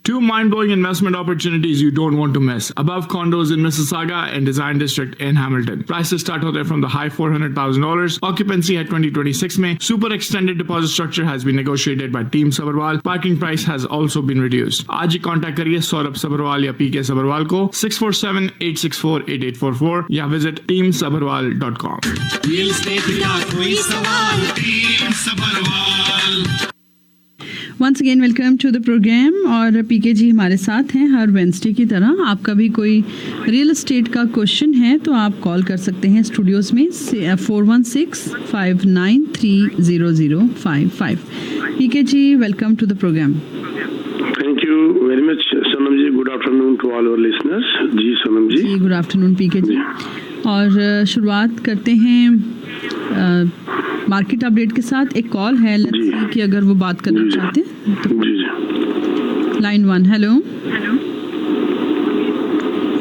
Two mind-blowing investment opportunities you don't want to miss. Above condos in Mississauga and Design District in Hamilton. Prices start out there from the high $400,000. Occupancy at 2026 में. Super extended deposit structure has been negotiated by Team Sabharwal. Parking price has also been reduced. आज ही contact करिए Saurabh sabharwal या PK Sabharwal को 647-864-8844 या visit teamsabharwal.com. Real estate का कोई सवाल, Team Sabharwal. Once again welcome to the program. और PK जी हमारे साथ हैं हर वेंसडे की तरह। आपका भी कोई रियल एस्टेट का क्वेश्चन है तो आप कॉल कर सकते हैं स्टूडियोज़ में 416-593-0055। PK ji welcome to the program. Thank you very much Sonam ji. Good afternoon to all our listeners. Ji Sonam ji. Good afternoon PK ji. और शुरुआत करते हैं मार्केट अपडेट के साथ। एक कॉल है, लेट्स सी कि अगर वो बात करना चाहते हैं तो। Line 1। Hello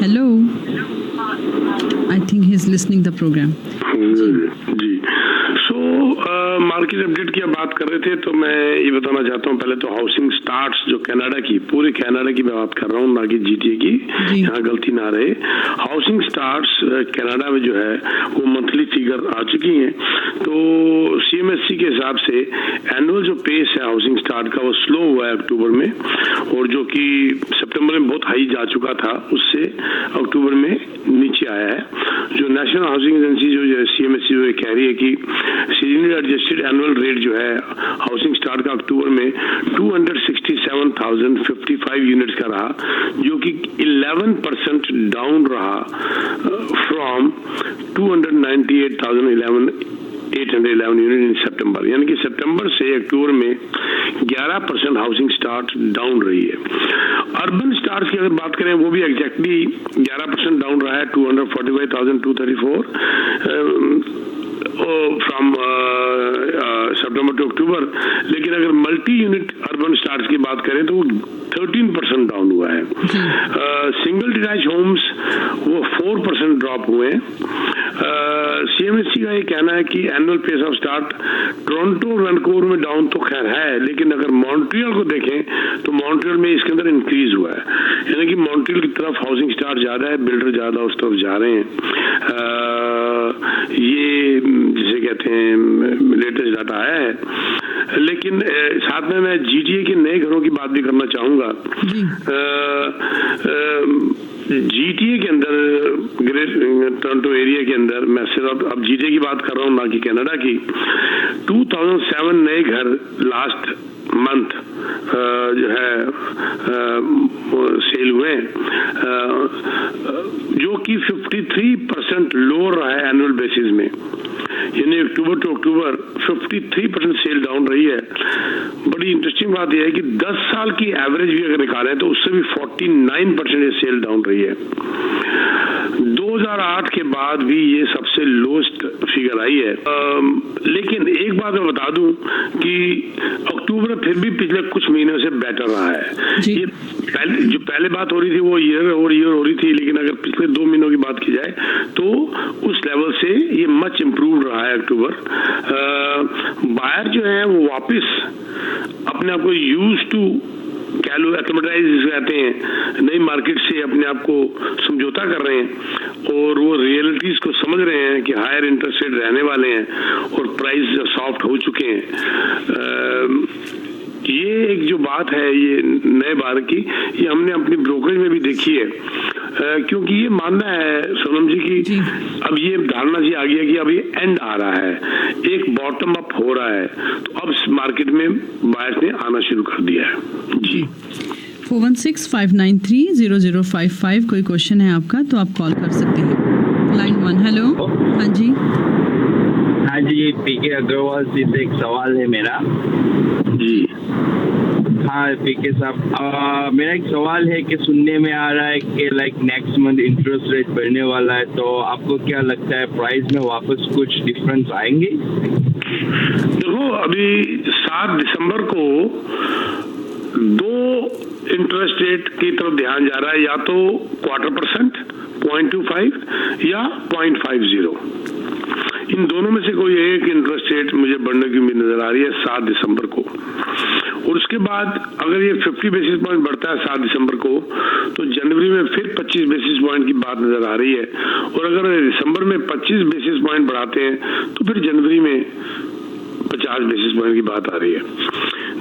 hello, I think he is listening the program. जी सो मार्केट अपडेट की बात कर रहे थे तो मैं ये बताना चाहता हूँ। पहले तो हाउसिंग स्टार्ट्स जो कनाडा की, पूरे कनाडा की मैं बात कर रहा हूँ, ना कि जीटीए की, यहाँ गलती ना रहे। हाउसिंग स्टार्ट्स कनाडा में जो है वो मंथली फिगर आ चुकी हैं। तो सीएमएससी के हिसाब से एनुअल जो पेस है हाउसिंग स्टार्ट का वो स्लो हुआ है अक्टूबर में, और जो कि सितंबर में बहुत हाई जा चुका था उससे अक्टूबर में नीचे आया है। जो नेशनल हाउसिंग एजेंसी जो सीएमएससी जो कह रही है कि सीजनली एडजस्टेड एनुअल रेट जो है हाउसिंग स्टार्ट का अक्टूबर में 267,055 यूनिट्स का रहा, जो कि 11% डाउन रहा फ्रॉम 298,811 यूनिट इन सितंबर। यानी कि सितंबर से अक्टूबर में 11% हाउसिंग स्टार्ट डाउन रही है। अर्बन स्टार्ट्स की अगर बात करें वो भी एग्जैक्टली 11% डाउन रहा है, 245,234 फ्रॉम सितंबर टू अक्टूबर। लेकिन अगर मल्टी यूनिट अर्बन स्टार्ट्स की बात करें तो वो 13% डाउन हुआ है। सिंगल डिटैच होम्स वो 4% ड्रॉप हुए हैं। सीएमएससी का ये कहना है कि annual pace of start Toronto Vancouver में डाउन तो खैर है, लेकिन अगर मॉन्ट्रियल को देखें तो मॉन्ट्रियल में इसके अंदर इंक्रीज हुआ है। यानी कि मॉन्ट्रियल की तरफ हाउसिंग स्टार्ट ज्यादा है, बिल्डर ज्यादा उस तरफ जा रहे हैं। ये जिसे कहते हैं लेटेस्ट डाटा आया है। लेकिन साथ में मैं जीटीए के नए घरों की बात भी करना चाहूंगा। जीटीए के अंदर, ग्रेट टोरंटो एरिया के अंदर, मैं सिर्फ अब जीटीए की बात कर रहा हूँ ना कि कनाडा की, 2007 नए घर लास्ट मंथ जो है सेल हुए, जो कि 53% लोअर रहा है एनुअल बेसिस में। यानी अक्टूबर टू अक्टूबर 53% सेल डाउन रही है। बड़ी इंटरेस्टिंग बात यह है कि 10 साल की एवरेज भी अगर निकालें तो उससे भी 49% ये सेल डाउन रही है। 2008 के बाद भी ये सबसे लोएस्ट फिगर आई है। लेकिन एक बात मैं बता दूं कि अक्टूबर फिर भी पिछले कुछ महीनों से बेटर रहा है। ये पहले बात हो रही थी वो ईयर हो रही थी, लेकिन अगर पिछले 2 महीनों की बात की जाए तो उस लेवल से ये मच इम्प्रूव रहा है अक्टूबर। बायर जो है वो वापस अपने आप को यूज टू एक्लेमेटाइज कहते हैं, नई मार्केट से अपने आप को समझौता कर रहे हैं और वो रियलिटीज को समझ रहे हैं कि हायर इंटरेस्ट रेट रहने वाले हैं और प्राइस सॉफ्ट हो चुके हैं। ये एक जो बात है ये नए बार की, ये हमने अपनी ब्रोकरेज में भी देखी है। क्योंकि ये मानना है सोनम जी की अब ये धारणा जी आ गई है कि अब ये एंड आ रहा है, एक बॉटम अप हो रहा है, तो अब मार्केट में बायर्स ने आना शुरू कर दिया है। जी 416-593-0055 कोई क्वेश्चन है आपका तो आप कॉल कर सकते हैं। लाइन 1। हेलो, हाँ जी। हाँ जी, पीके अग्रवाल जी से एक सवाल है मेरा। जी हाँ पीके साहब, मेरा एक सवाल है कि सुनने में आ रहा है कि like next month interest rate बढ़ने वाला है, तो आपको क्या लगता है प्राइस में वापस कुछ डिफरेंस आएंगे? देखो अभी 7 दिसंबर को 2 इंटरेस्ट रेट की तरफ ध्यान जा रहा है, या तो 0.25%, 0.25 या 0.50। इन दोनों में से कोई एक इंटरेस्ट रेट मुझे बढ़ने की उम्मीद नजर आ रही है 7 दिसंबर को। और उसके बाद अगर ये 50 बेसिस पॉइंट बढ़ता है 7 दिसंबर को, तो जनवरी में फिर 25 बेसिस पॉइंट की बात नजर आ रही है, और अगर दिसंबर में 25 बेसिस पॉइंट बढ़ाते हैं तो फिर जनवरी में 50 बेसिस पॉइंट की बात आ रही है।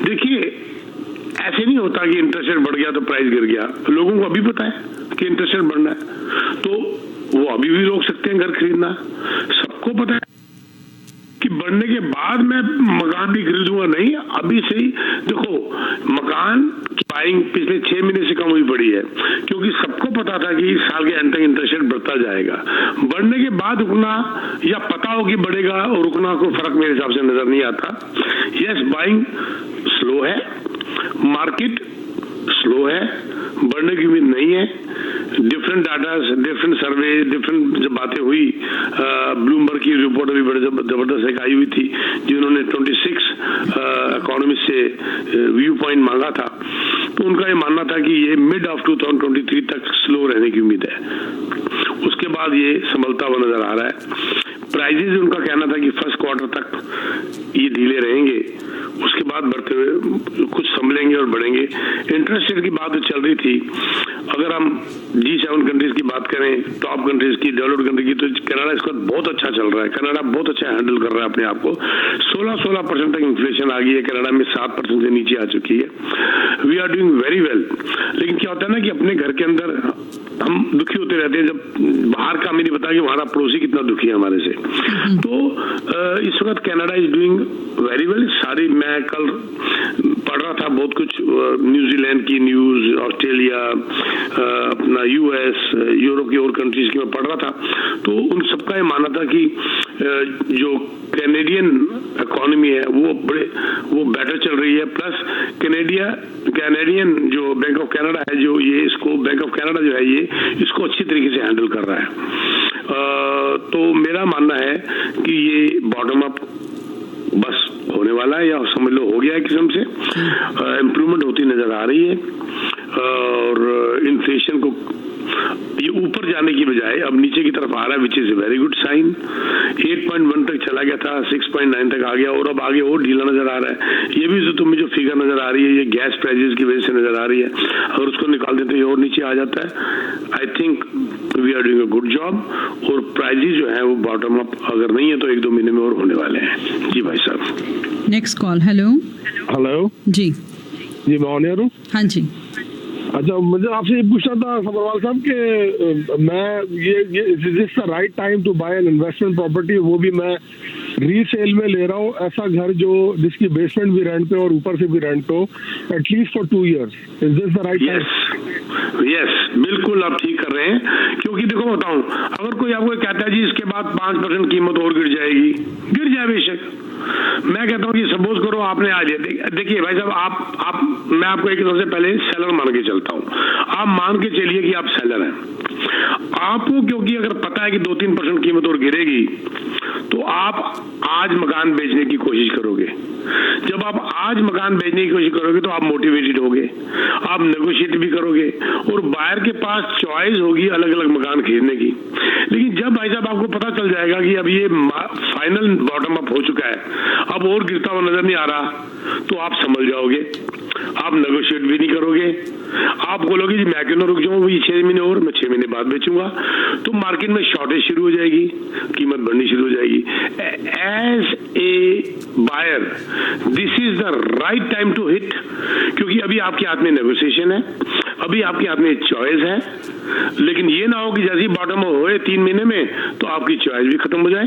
देखिए, ऐसे नहीं होता कि इंटरेस्ट रेट बढ़ गया तो प्राइस गिर गया। लोगों को अभी पता है कि इंटरेस्ट रेट बढ़ना है, तो वो अभी भी रोक सकते हैं घर खरीदना। सबको पता है कि बढ़ने के बाद मैं मकान भी खरीदूंगा, नहीं, अभी से ही देखो मकान की बाइंग पिछले 6 महीने से कम हुई पड़ी है, क्योंकि सबको पता था कि इस साल के एंड तक इंटरेस्ट रेट बढ़ता जाएगा। बढ़ने के बाद रुकना, या पता हो कि बढ़ेगा और रुकना, कोई फर्क मेरे हिसाब से नजर नहीं आता। यस, बाइंग स्लो है, मार्केट स्लो है, बढ़ने की उम्मीद नहीं है। डिफरेंट डाटा, डिफरेंट सर्वे, डिफरेंट जब बातें हुई, ब्लूमबर्ग की रिपोर्ट अभी बड़े जबरदस्त एक आई हुई थी, जिन्होंने 26 इकोनॉमिस्ट से व्यू पॉइंट मांगा था, तो उनका ये मानना था कि ये मिड ऑफ 2023 तक स्लो रहने की उम्मीद है। उसके बाद ये संभलता हुआ नजर आ रहा है। प्राइजेज उनका कहना था कि फर्स्ट क्वार्टर तक ये ढीले रहेंगे, उसके बाद बढ़ते हुए कुछ संभलेंगे और बढ़ेंगे। इंटरेस्ट रेट की बात जो चल रही थी, अगर हम G7 कंट्रीज की बात करें, टॉप कंट्रीज की, डेवलप्ड कंट्री की, तो कनाडा इसका बहुत अच्छा चल रहा है। कनाडा बहुत अच्छा हैंडल कर रहा है अपने आप को। 16% तक इन्फ्लेशन आ गई है कनाडा में, 7% से नीचे आ चुकी है। We are doing very well. लेकिन क्या होता है ना कि अपने घर के अंदर हम दुखी होते रहते हैं, जब बाहर का हमें नहीं पता कि हमारा पड़ोसी कितना दुखी है हमारे से। तो इस वक्त Canada is doing very well. सारी, मैं कल पढ़ रहा था बहुत कुछ, न्यूजीलैंड की न्यूज, ऑस्ट्रेलिया, अपना US, यूरोप की और कंट्रीज की मैं पढ़ रहा था, तो उन सबका ये मानना था कि जो कैनेडियन इकोनॉमी है वो बेटर चल रही है। प्लस कैनेडियन जो बैंक ऑफ कनाडा है, जो ये इसको बैंक ऑफ कनाडा जो है ये इसको अच्छी तरीके से हैंडल कर रहा है। तो मेरा मानना है कि ये बॉटम अप बस होने वाला है, या समझ लो हो गया है किस्म से। इम्प्रूवमेंट होती नजर आ रही है, और इन्फ्लेशन को ये ऊपर जाने की बजाय अब नीचे की तरफ आ रहा है, which is a very good sign. 8.1 तक चला गया था, 6.9 तक आ गया, और अब आगे और ढीला नजर आ रहा है। ये भी जो तुम्हें जो फिगर नजर आ रही है, ये गैस प्राइजेस की वजह से नजर आ रही है। अगर उसको निकाल देते तो और नीचे आ जाता है। I think we are doing a good job, और प्राइजेस जो है वो बॉटम अप अगर नहीं है तो 1-2 महीने में और होने वाले हैं। जी भाई साहब। Next call. हेलो हेलो जी। जी, मैं ऑन एयर हूँ। हाँ जी। अच्छा, मुझे आपसे ये पूछना था सबरवाल साहब कि मैं ये is this the right time to buy an investment property, वो भी मैं रीसेल में ले रहा हूँ, ऐसा घर जो जिसकी बेसमेंट भी रेंट पे और ऊपर से भी रेंट पे हो, at least for 2 years। Is this the right time? Yes, बिल्कुल आप ठीक कर रहे हैं। क्योंकि देखो बताऊं, अगर कोई आपको कहता है जी इसके बाद 5% कीमत और गिर जाएगी, गिर जाए बेशक। मैं कहता हूँ कि सपोज करो आपने आज, देखिए भाई साहब, आप मैं आपको एक सबसे पहले सेलर मान के चलता हूँ। आप मान के चलिए कि आप सेलर हैं। आपको क्योंकि अगर पता है कि 2-3% कीमत और गिरेगी, तो आप आज मकान बेचने की कोशिश करोगे। जब आप आज मकान बेचने की कोशिश करोगे तो आप मोटिवेटेड होगे, आप नेगोशिएट भी करोगे, और बायर के पास चॉइस होगी अलग अलग मकान खरीदने की। लेकिन जब भाई साहब आपको पता चल जाएगा कि अब ये फाइनल बॉटम अप हो चुका है, अब और गिरता हुआ नजर नहीं आ रहा, तो आप समझ जाओगे, आप नेगोशिएट भी नहीं करोगे। आप बोलोगे जी मैं क्यों ना रुक जाऊं, ये 6 महीने और, मैं 6 महीने बाद बेचूंगा। तो मार्केट में शॉर्टेज शुरू हो जाएगी, कीमत बढ़नी शुरू हो जाएगी। As a buyer this is the right time to hit, क्योंकि अभी आपके हाथ में नेगोशिएशन है, अभी आपके हाथ में चॉइस है। लेकिन ये ना हो कि जैसे ही बॉटम होए 3 महीने में तो आपकी चॉइस भी खत्म हो जाए,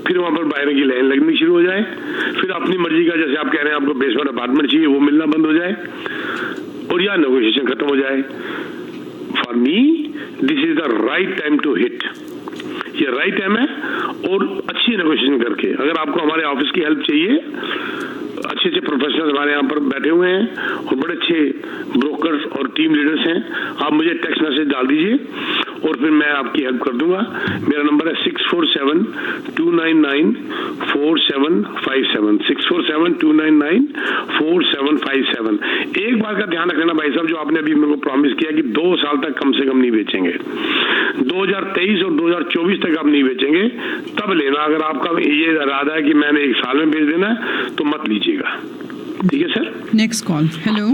फिर वहां पर बायर की लाइन लगनी शुरू हो जाए, फिर अपनी मर्जी का, जैसे आप कह रहे हैं आपको बेसमेंट अपार्टमेंट चाहिए, वो मिलना बंद हो जाए, और या नेगोशिएशन खत्म हो जाए। For me this is the right time to hit. ये राइट टाइम है, और अच्छी नेगोशिएशन करके। अगर आपको हमारे ऑफिस की हेल्प चाहिए, अच्छे अच्छे प्रोफेशनल्स हमारे यहाँ पर बैठे हुए हैं, और बड़े अच्छे ब्रोकर्स और टीम लीडर्स हैं, आप मुझे टेक्स्ट मैसेज डाल दीजिए और फिर मैं आपकी हेल्प कर दूंगा। मेरा नंबर है 647-299-4757, 647-299-4757। एक बात का ध्यान रखना भाई साहब, जो आपने अभी मेरे को प्रॉमिस किया कि 2 साल तक कम से कम नहीं बेचेंगे, 2023 और 2024 तक आप नहीं बेचेंगे, तब लेना। अगर आपका ये इरादा है कि मैंने 1 साल में बेच देना है, तो मत लीजिएगा। ठीक है sir. Next call. Hello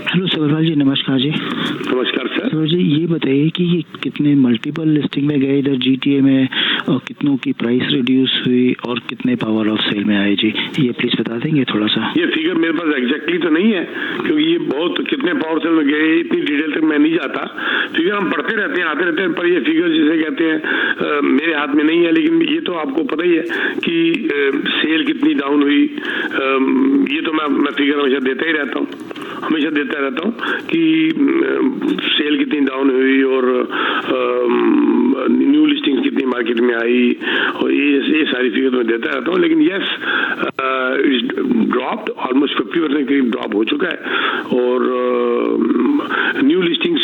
hello Sabharwal ji, नमस्कार जी। नमस्कार सर। सर जी ये बताइए कि ये कितने मल्टीपल लिस्टिंग में गए इधर GTA में, और कितनों की प्राइस रिड्यूस हुई और कितने पावर ऑफ सेल में आए जी, ये प्लीज बता देंगे थोड़ा सा। ये फिगर मेरे पास एग्जैक्टली तो नहीं है, क्योंकि ये बहुत कितने पावर सेल में गए इतनी डिटेल तक मैं नहीं जाता। फिगर हम पढ़ते रहते हैं, आते रहते हैं, पर ये फिगर जिसे कहते हैं मेरे हाथ में नहीं है। लेकिन ये तो आपको पता ही है कि सेल कितनी डाउन हुई, ये तो मैं फिगर हमेशा देता ही रहता हूँ, हमेशा देता रहता हूँ कि सेल कितनी डाउन हुई और न्यू लिस्टिंग कितनी मार्केट में आई, और ये सारी फिगर मैं देता रहता हूँ। लेकिन यस, ड्रॉप्ड ऑलमोस्ट 50% करीब ड्रॉप हो चुका है, और न्यू लिस्टिंग्स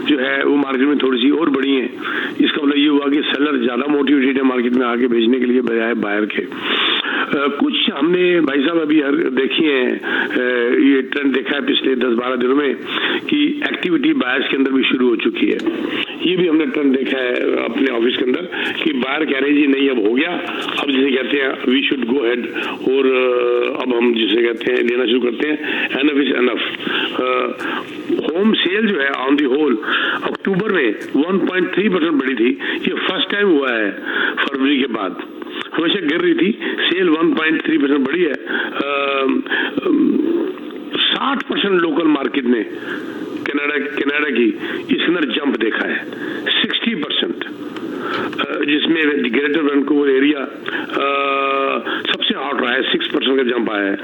जो है वो मार्केट में थोड़ी सी और बढ़ी हैं। इसका मतलब ये हुआ कि सेलर ज्यादा मोटिवेटेड है मार्केट में आगे भेजने के लिए बजाय बायर के। कुछ हमने भाई साहब अभी देखी है, ये ट्रेंड देखा है पिछले 10-12 दिनों में कि एक्टिविटी बायर्स के अंदर भी शुरू हो चुकी है। ये भी हमने ट्रेंड देखा है अपने ऑफिस के अंदर कि बायर कह रहे हैं जी नहीं अब हो गया, अब जिसे कहते हैं वी शुड गो हेड, और अब हम जिसे कहते हैं लेना शुरू करते हैं, enough is enough. Home sale जो है ऑन दी होल अक्टूबर में 1.3% बढ़ी थी। ये फर्स्ट टाइम हुआ है फरवरी के बाद, हमेशा गिर रही थी। सेल 1.3% बढ़ी है। 60% लोकल मार्केट ने कनाडा की इसके अंदर जंप देखा है, 60%, जिसमें ग्रेटर वैंकूवर एरिया सबसे हॉट रहा है, 6% का जंप आया है।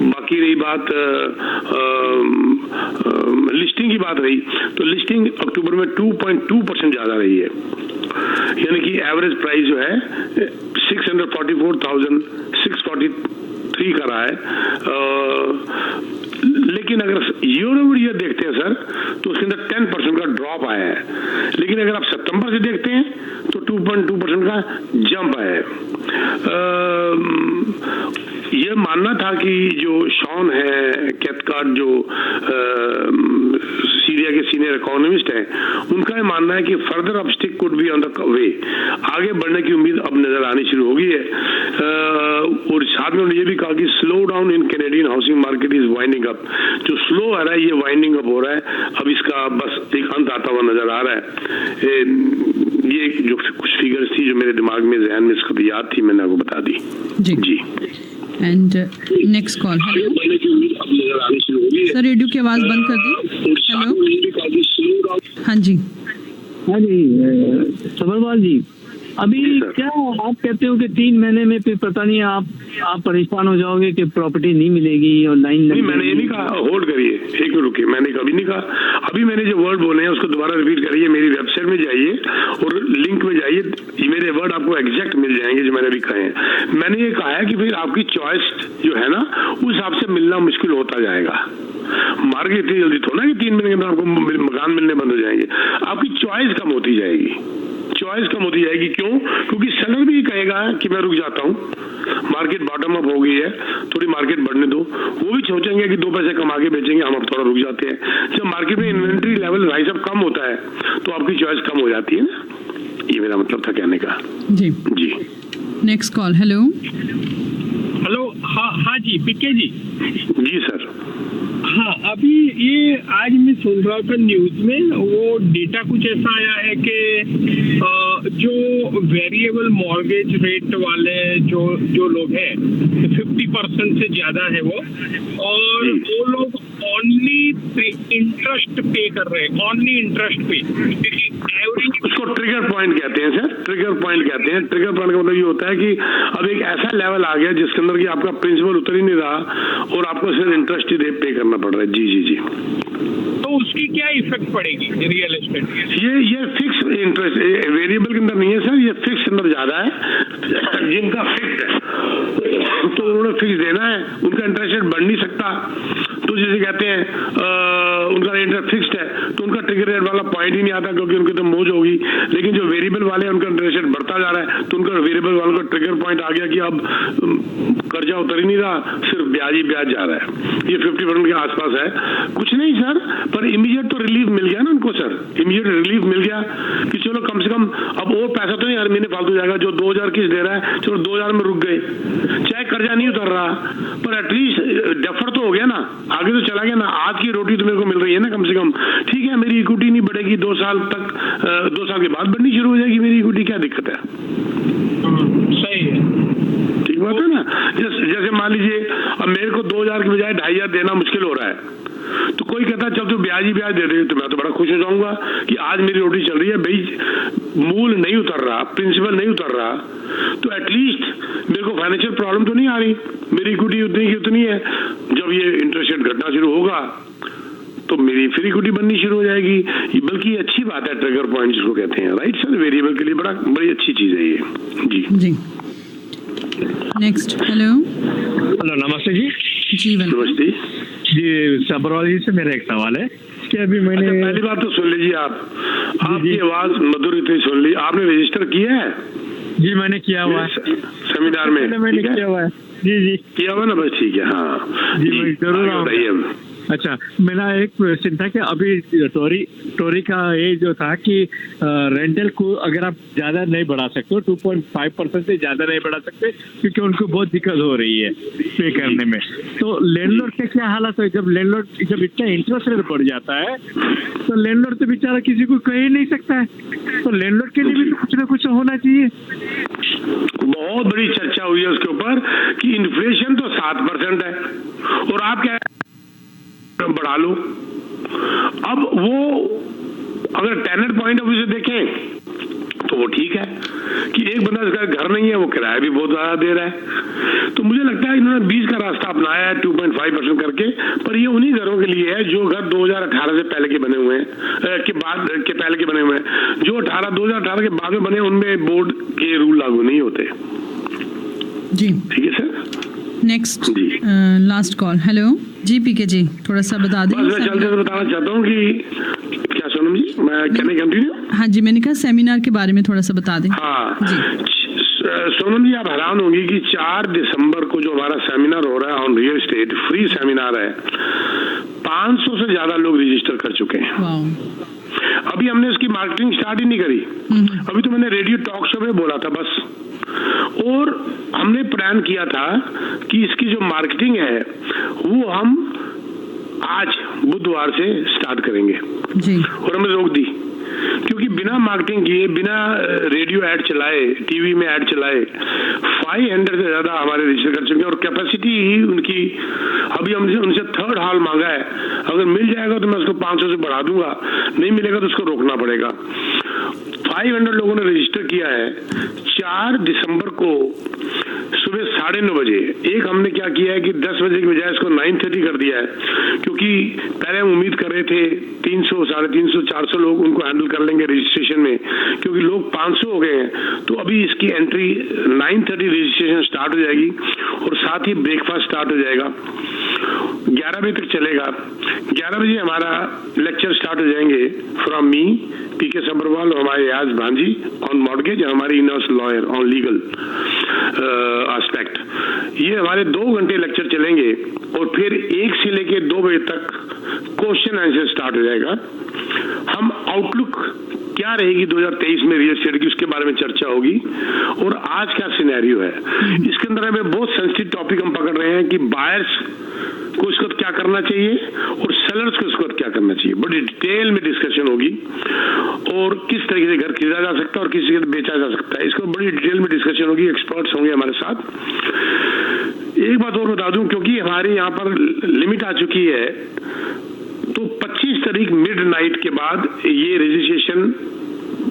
बाकी रही बात लिस्टिंग की बात रही, तो लिस्टिंग अक्टूबर में 2.2% ज्यादा रही है, यानी कि एवरेज प्राइस जो है 644,643 का रहा है। लेकिन अगर ईयर ओवर ईयर देखते हैं सर, तो उसके अंदर 10% का ड्रॉप आया है। लेकिन अगर आप सितंबर से देखते हैं तो 2.2% का जंप आया है। यह मानना था कि जो शॉन है कैथकार्ट, जो सीरिया के सीनियर इकोनॉमिस्ट हैं, उनका यह मानना है कि further uptick could be on the way, आगे बढ़ने की उम्मीद अब नजर आनी शुरू हो गई है। और साथ में उन्होंने ये भी कहा कि slow down in Canadian housing market is winding up. जो स्लो आ रहा है ये वाइंडिंग अप हो रहा है, अब इसका बस एक अंत आता हुआ नजर आ रहा है। ये जो कुछ फिगर्स थी जो मेरे दिमाग में जहन में इसको याद थी, मैंने आपको बता दी जी। And next call. Hello sir, radio की आवाज बंद कर दी। हेलो, हाँ जी सबरवाल जी, अभी क्या आप कहते हो कि 3 महीने में फिर पता नहीं आप परेशान हो जाओगे कि प्रॉपर्टी नहीं मिलेगी और लाइन नहीं, मैंने ये नहीं कहा, होल्ड करिए, एक मिनट रुकिए, मैंने कभी नहीं कहा। अभी मैंने जो वर्ड बोले हैं उसको दोबारा रिपीट करिए, मेरी वेबसाइट में जाइए और लिंक में जाइए, मेरे वर्ड आपको एग्जैक्ट मिल जाएंगे जो मैंने अभी कहे हैं। मैंने ये कहा है कि फिर आपकी चॉइस जो है ना उस हिसाब से मिलना मुश्किल होता जाएगा। मार्केट इतनी जल्दी थोड़ा ना कि 3 महीने के अंदर आपको मकान मिलने बंद हो जाएंगे, आपकी चॉइस कम होती जाएगी, चॉइस कम होती जाएगी। क्यों? क्योंकि सेलर भी कहेगा कि मैं रुक जाता हूँ, मार्केट बॉटम अप हो गई है, थोड़ी मार्केट बढ़ने दो। वो भी सोचेंगे कि 2 पैसे कमा के बेचेंगे, हम अब थोड़ा रुक जाते हैं। जब मार्केट में इन्वेंट्री लेवल राइज अप कम होता है तो आपकी चॉइस कम हो जाती है ना, ये मेरा मतलब था कहने का जी। Next call. हेलो हाँ जी, पीके जी सर। हाँ, अभी ये आज मैं सुन रहा था न्यूज में, वो डेटा कुछ ऐसा आया है कि जो वेरिएबल मॉर्गेज रेट वाले जो लोग हैं 50% से ज्यादा है वो, और वो लोग ओनली इंटरेस्ट पे कर रहे हैं, ओनली इंटरेस्ट पे। उसको ट्रिगर पॉइंट कहते हैं सर, ट्रिगर पॉइंट कहते हैं। ट्रिगर पॉइंट का मतलब ये होता है कि अब एक ऐसा लेवल आ गया जिसके अंदर कि आपका प्रिंसिपल उतर ही नहीं रहा और आपको सिर्फ इंटरेस्ट ही पे करना पड़ रहा है। जी। तो उसकी क्या इफेक्ट पड़ेगी रियल एस्टेट? ये फिक्स इंटरेस्ट वेरिएबल के अंदर नहीं है सर, ये फिक्स अंदर ज्यादा है। जिनका फिक्स है तो उन्होंने फिक्स देना है, उनका इंटरेस्ट रेट बढ़ नहीं सकता। तो जैसे कहते हैं उनका इंटरेस्ट फिक्स्ड है तो उनका ट्रिगर रेट वाला पॉइंट ही नहीं आता, क्योंकि उनकी तो मौज होगी। लेकिन जो वेरिएबल वाले हैं उनका इंटरेस्ट रेट बढ़ता जा रहा है, तो उनका वेरिएबल वालों का ट्रिगर पॉइंट आ गया कि अब कर्जा उतर ही नहीं रहा, सिर्फ ब्याज ही ब्याज जा रहा है। ये 50% के आसपास है। कुछ नहीं सर, पर इमीडिएट तो रिलीफ मिल गया ना उनको सर, इमीडिएट रिलीफ मिल गया कि चलो कम से कम अब और पैसा तो नहीं हर महीने फालतू जाएगा। जो 2000 किस्त दे रहा है चलो 2000 में रुक गए, चाहे कर्जा नहीं उतर रहा पर एटलीस्ट डेफर तो हो गया ना, आगे तो चला गया ना। आज की रोटी तो मेरे को मिल रही है ना कम से कम, ठीक है मेरी इक्विटी नहीं बढ़ेगी 2 साल तक, 2 साल के बाद बढ़नी शुरू हो जाएगी मेरी इक्विटी, क्या दिक्कत है? सही है, ठीक बात है ना। जैसे मान लीजिए अब मेरे को 2000 के बजाय 2500 देना मुश्किल हो रहा है, तो कोई कहता है चल तो ब्याज ही ब्याज दे दे, तो मैं तो बड़ा खुश हो जाऊंगा कि आज मेरी रोटी चल रही है भाई, मूल नहीं उतर रहा, प्रिंसिपल नहीं उतर रहा, तो एटलीस्ट मेरे को फाइनेंशियल प्रॉब्लम तो नहीं आ रही, मेरी इक्विटी उतनी की उतनी है। जब ये इंटरेस्ट रेट घटना शुरू होगा तो मेरी फिर इक्विटी बननी शुरू हो जाएगी, बल्कि ये अच्छी बात है, ट्रिगर पॉइंट जिसको कहते हैं, राइट सर, वेरिएबल के लिए बड़ी अच्छी चीज है ये। जी नेक्स्ट। हेलो नमस्ते जी। जी नमस्ते जी, सब्रवाल जी से मेरा एक सवाल है कि अभी मैंने पहली बात तो सुन लीजिए, आपकी आवाज मधुर इतनी सुन ली, आपने रजिस्टर किया है? जी मैंने किया हुआ है सेमिनार में, मैंने किया हुआ है। जी किया हुआ ना, बस ठीक है। हाँ जी मैं जरूर बताइए। अच्छा, मेरा एक क्वेश्चन था कि अभी टोरी का ये जो था कि रेंटल को अगर आप ज्यादा नहीं बढ़ा सकते हो, 2.5% से ज्यादा नहीं बढ़ा सकते क्योंकि उनको बहुत दिक्कत हो रही है पे करने में, तो लैंडलॉर्ड के क्या हालत है? जब इतना इंटरेस्ट रेट बढ़ जाता है तो लैंडलॉर्ड तो बेचारा किसी को कह ही नहीं सकता है, तो लैंडलॉर्ड के लिए भी कुछ ना कुछ होना चाहिए। बहुत बड़ी चर्चा हुई है उसके ऊपर कि इन्फ्लेशन तो 7% है और आप क्या बढ़ा लो। अब वो अगर टेनेंट पॉइंट ऑफ व्यू से देखें तो वो ठीक है कि एक बंदा जिसका घर नहीं है वो किराया भी बहुत ज्यादा दे रहा है, तो मुझे लगता है इन्होंने 20 का रास्ता अपनाया है 2.5% करके, पर ये उन्हीं घरों के लिए है जो घर 2018 से पहले के बने हुए हैं, के बाद के पहले के बने हुए हैं। जो 2018 के बाद में बने उनमें बोर्ड के रूल लागू नहीं होते। जी ठीक है sir. Next last call. Hello जी पीके जी, थोड़ा सा बता दें। मैं जल्दी से बताना चाहता हूँ कि क्या सोनम जी, मैं कहने कंटिन्यू। हाँ जी, मैंने कहा सेमिनार के बारे में थोड़ा सा बता दें। हाँ जी सोनम जी, आप हैरान होंगी कि 4 दिसंबर को जो हमारा सेमिनार हो रहा है on real estate, free seminar है, 500 से ज्यादा लोग रजिस्टर कर चुके हैं। अभी हमने उसकी मार्केटिंग स्टार्ट ही नहीं करी, अभी तो मैंने रेडियो टॉक शो में बोला था बस, और हमने प्लान किया था कि इसकी जो मार्केटिंग है वो हम आज बुधवार से स्टार्ट करेंगे जी। और हमने रोक दी क्योंकि बिना मार्केटिंग किए, बिना रेडियो ऐड चलाए, टीवी में ऐड चलाए 500 से ज्यादा हमारे रजिस्टर कर चुके हैं, और कैपेसिटी ही उनकी अभी हमने उनसे 3rd हॉल मांगा है। अगर मिल जाएगा तो मैं उसको 500 से बढ़ा दूंगा, नहीं मिलेगा तो उसको रोकना पड़ेगा। 500 लोगों ने रजिस्टर किया है 4 दिसंबर को सुबह 9:30 बजे। एक हमने क्या किया है कि 10 बजे की बजाय इसको 9:30 कर दिया है, क्योंकि पहले हम उम्मीद कर रहे थे 300, 350, 400 लोग उनको हैंडल कर लेंगे रजिस्ट्रेशन में, क्योंकि लोग 500 हो गए हैं। तो अभी इसकी एंट्री 9:30 रजिस्ट्रेशन स्टार्ट हो जाएगी और साथ ही ब्रेकफास्ट स्टार्ट हो जाएगा, 11 बजे तक चलेगा। 11 बजे हमारा लेक्चर स्टार्ट हो जाएंगे फ्रॉम मी पीके सब्रवाल और हमारे याज भांजी ऑन मॉर्गेज, हमारी in-house lawyer on legal aspect. ये हमारे 2 घंटे लेक्चर चलेंगे और फिर 1 से लेके 2 बजे तक क्वेश्चन आंसर स्टार्ट हो जाएगा। हम आउटलुक क्या रहेगी 2023 में रियल एस्टेट की, उसके बारे में चर्चा होगी, और आज क्या सिनेरियो है इसके अंदर। हमें बहुत सेंसिटिव टॉपिक हम पकड़ रहे हैं कि बायर्स को इसको क्या करना चाहिए और सेलर्स को इसको क्या करना चाहिए, बड़ी डिटेल में डिस्कशन होगी, और किस तरीके से घर खरीदा जा सकता है और किस तरीके से बेचा जा सकता है, इसको बड़ी डिटेल में डिस्कशन होगी। एक्सपर्ट्स होंगे हमारे साथ। एक बात और बता दूं, क्योंकि हमारे यहाँ पर लिमिट आ चुकी है, तो 25 तारीख मिडनाइट के बाद ये रजिस्ट्रेशन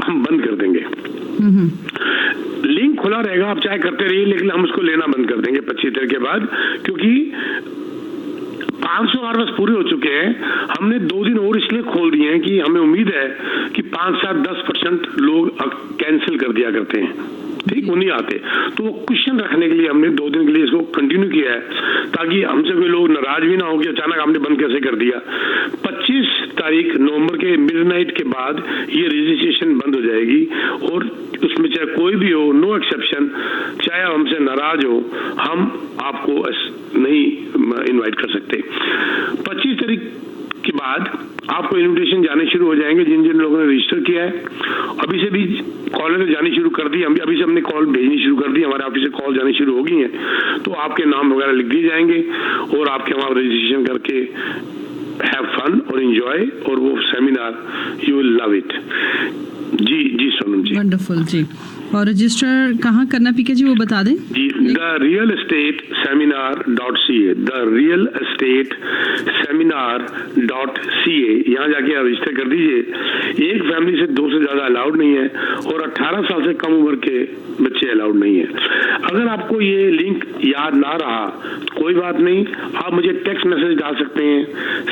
हम बंद कर देंगे। लिंक खुला रहेगा, आप चाहे करते रहिए, लेकिन हम उसको लेना बंद कर देंगे 25 तारीख के बाद, क्योंकि 500 आवर्स पूरे हो चुके हैं। हमने 2 दिन और इसलिए खोल दिए हैं कि हमें उम्मीद है कि 5, 7, 10% लोग कैंसिल कर दिया करते हैं, ठीक, वो नहीं आते, तो वो क्वेश्चन रखने के लिए हमने 2 दिन के लिए इसको कंटिन्यू किया है, ताकि हमसे कोई लोग नाराज भी ना हो कि अचानक हमने बंद कैसे कर दिया। 25 तारीख नवंबर के मिडनाइट के बाद ये रजिस्ट्रेशन बंद हो जाएगी, और उसमें चाहे कोई भी हो, नो एक्सेप्शन, चाहे आप हमसे नाराज हो, हम आपको नहीं इनवाइट कर सकते। 25 तारीख उसके बाद आपको इन्विटेशन जाने शुरू हो जाएंगे जिन जिन लोगों ने रजिस्टर किया है। अभी से भी कॉल ने जानी शुरू कर दी, अभी से हमने कॉल भेजनी शुरू कर दी, हमारे ऑफिस से कॉल जानी शुरू हो गई हैं, तो आपके नाम वगैरह लिख दिए जाएंगे और आपके वहाँ रजिस्ट्रेशन करके हैव फन और एंजॉय, और वो seminar you will love it. जी सोनम जी, वंडरफुल जी। और रजिस्टर कहाँ करना पीके जी वो बता दें जी। therealestateSeminar.ca, therealestateSeminar.ca, यहाँ जाके आप रजिस्टर कर दीजिए। एक फैमिली से 2 से ज्यादा अलाउड नहीं है और 18 साल से कम उम्र के बच्चे अलाउड नहीं है। अगर आपको ये लिंक याद ना रहा कोई बात नहीं, आप मुझे टेक्स्ट मैसेज डाल सकते हैं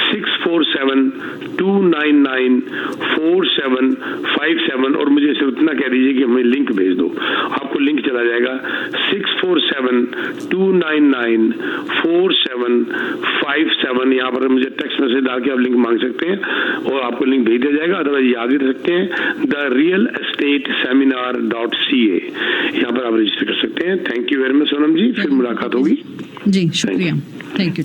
647-299-4757 और मुझे सिर्फ इतना कह दीजिए कि हमें लिंक भेज दो, आपको लिंक चला जाएगा 647-299-4757। यहाँ पर मुझे टेक्स्ट मैसेज डाल के आप लिंक मांग सकते हैं और आपको लिंक भेज दिया जाएगा, अदरवाइज याद ही रख सकते हैं therealestateSeminar.ca, यहाँ पर आप रजिस्टर कर सकते हैं। Thank you very much Sonam ji, फिर मुलाकात होगी जी। शुक्रिया, थैंक यू।